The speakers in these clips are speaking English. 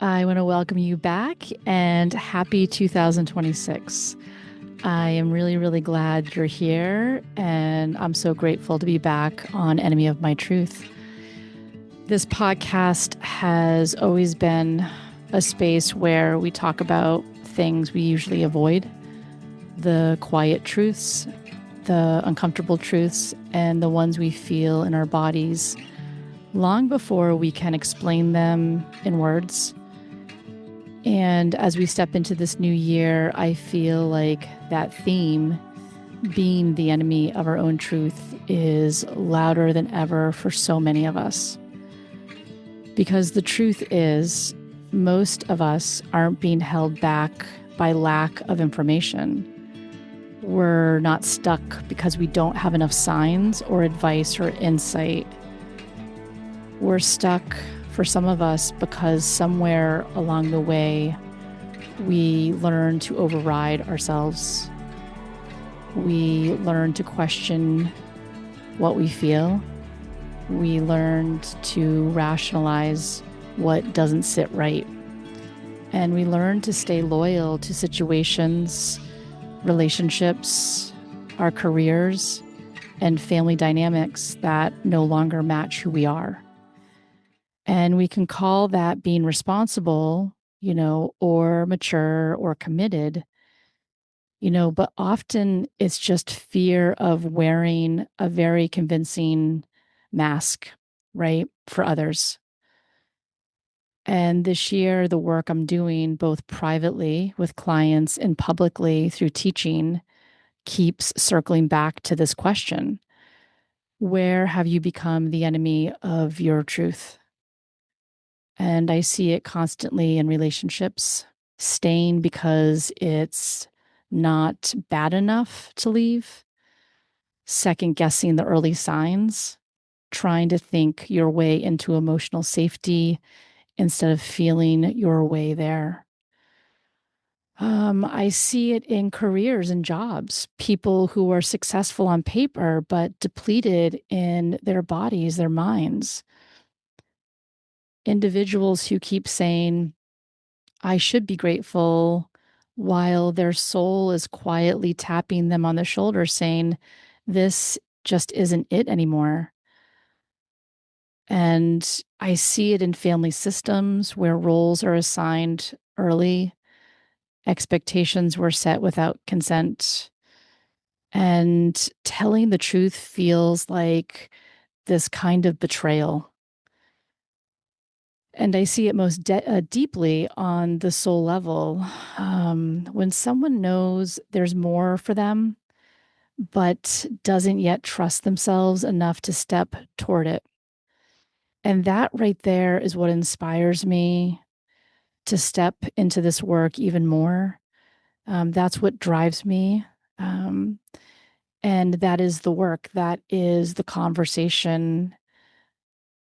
I want to welcome you back and happy 2026. I am really, really glad you're here, and I'm so grateful to be back on Enemy of My Truth. This podcast has always been a space where we talk about things we usually avoid, the quiet truths, the uncomfortable truths, and the ones we feel in our bodies long before we can explain them in words. And as we step into this new year, I feel like that theme, being the enemy of our own truth, is louder than ever for so many of us. Because the truth is, most of us aren't being held back by lack of information. We're not stuck because we don't have enough signs or advice or insight. We're stuck, for some of us, because somewhere along the way, we learn to override ourselves. We learn to question what we feel. We learned to rationalize what doesn't sit right. And we learn to stay loyal to situations, relationships, our careers, and family dynamics that no longer match who we are. And we can call that being responsible, or mature or committed, but often it's just fear of wearing a very convincing mask, right, for others. And this year, the work I'm doing, both privately with clients and publicly through teaching, keeps circling back to this question: where have you become the enemy of your truth? And I see it constantly in relationships, staying because it's not bad enough to leave, second guessing the early signs, trying to think your way into emotional safety instead of feeling your way there. I see it in careers and jobs, people who are successful on paper, but depleted in their bodies, their minds. Individuals who keep saying, I should be grateful, while their soul is quietly tapping them on the shoulder saying, this just isn't it anymore. And I see it in family systems where roles are assigned early, expectations were set without consent, and telling the truth feels like this kind of betrayal. And I see it most deeply on the soul level. When someone knows there's more for them, but doesn't yet trust themselves enough to step toward it. And that right there is what inspires me to step into this work even more. That's what drives me. Um, and that is the work, that is the conversation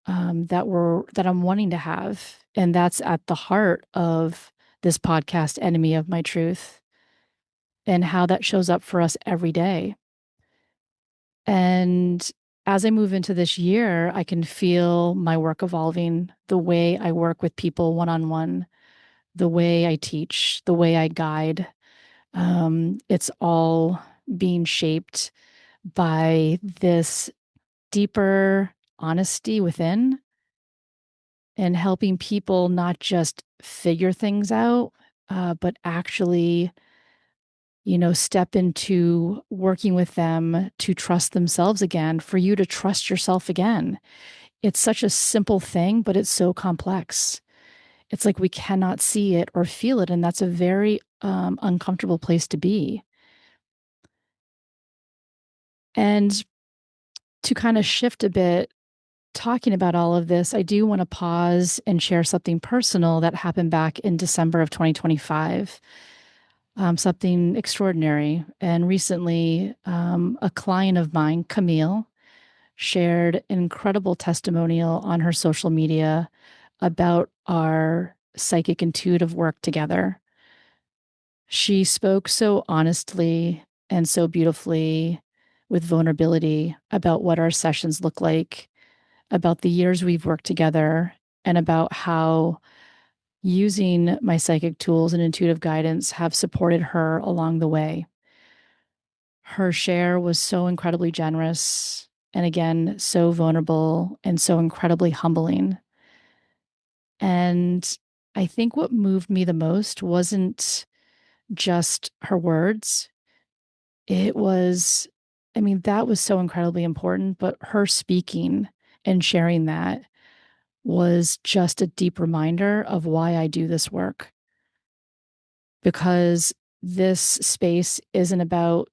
that I'm wanting to have. And that's at the heart of this podcast, Enemy of My Truth, and how that shows up for us every day. And as I move into this year, I can feel my work evolving, the way I work with people one on one, the way I teach, the way I guide. It's all being shaped by this deeper honesty within, and helping people not just figure things out, but actually, step into working with them to trust themselves again, for you to trust yourself again. It's such a simple thing, but it's so complex. It's like we cannot see it or feel it. And that's a very uncomfortable place to be. And to kind of shift a bit, talking about all of this, I do want to pause and share something personal that happened back in December of 2025. Something extraordinary. And recently, a client of mine, Camille, shared an incredible testimonial on her social media about our psychic intuitive work together. She spoke so honestly and so beautifully, with vulnerability, about what our sessions look like, about the years we've worked together, and about how using my psychic tools and intuitive guidance have supported her along the way. Her share was so incredibly generous and, again, so vulnerable and so incredibly humbling. And I think what moved me the most wasn't just her words. It was, I mean, that was so incredibly important, but her speaking and sharing that was just a deep reminder of why I do this work. Because this space isn't about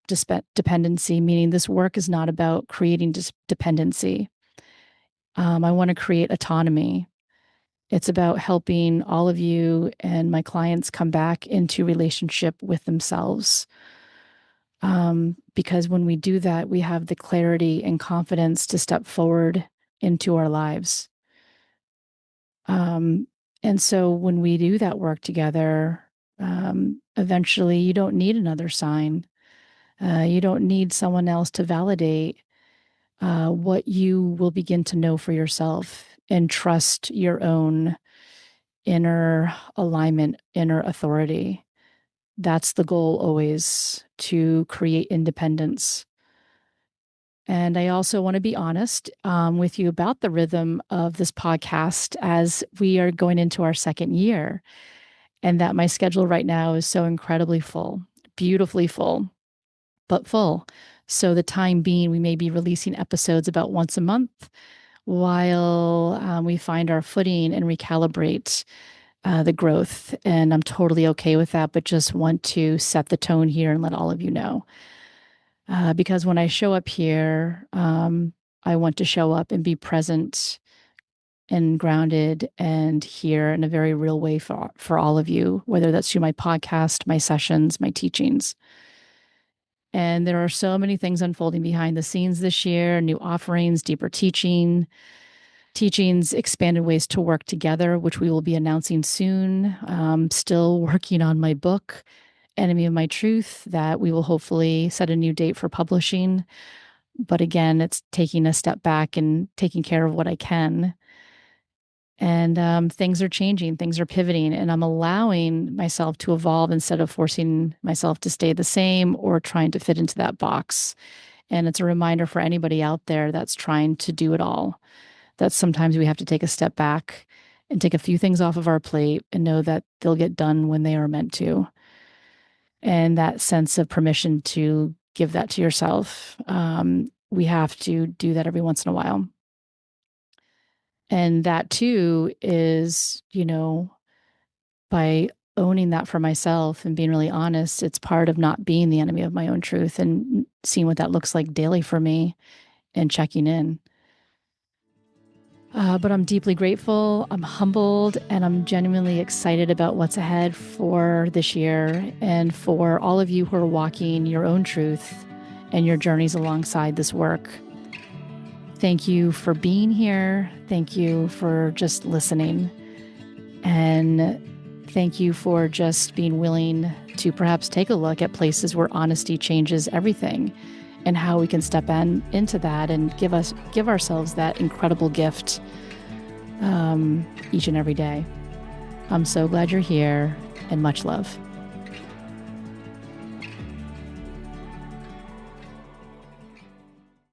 dependency, meaning this work is not about creating dependency. I want to create autonomy. It's about helping all of you and my clients come back into relationship with themselves. Because when we do that, we have the clarity and confidence to step forward into our lives. And so when we do that work together, eventually you don't need another sign. You don't need someone else to validate what you will begin to know for yourself and trust your own inner alignment, inner authority. That's the goal always, to create independence. And I also want to be honest with you about the rhythm of this podcast as we are going into our second year, and that my schedule right now is so incredibly full, beautifully full, but full. So, the time being, we may be releasing episodes about once a month while we find our footing and recalibrate the growth. And I'm totally okay with that, but just want to set the tone here and let all of you know. Because when I show up here, I want to show up and be present and grounded and here in a very real way for all of you, whether that's through my podcast, my sessions, my teachings. And there are so many things unfolding behind the scenes this year, new offerings, deeper teachings, expanded ways to work together, which we will be announcing soon. Still working on my book, Enemy of My Truth, that we will hopefully set a new date for publishing. But again, it's taking a step back and taking care of what I can. And things are changing, things are pivoting, and I'm allowing myself to evolve instead of forcing myself to stay the same or trying to fit into that box. And it's a reminder for anybody out there that's trying to do it all, that sometimes we have to take a step back and take a few things off of our plate and know that they'll get done when they are meant to. And that sense of permission to give that to yourself, we have to do that every once in a while. And that too is, by owning that for myself and being really honest, it's part of not being the enemy of my own truth and seeing what that looks like daily for me and checking in. But I'm deeply grateful, I'm humbled, and I'm genuinely excited about what's ahead for this year and for all of you who are walking your own truth and your journeys alongside this work. Thank you for being here. Thank you for just listening. And thank you for just being willing to perhaps take a look at places where honesty changes everything and how we can step into that and give ourselves that incredible gift each and every day. I'm so glad you're here, and much love.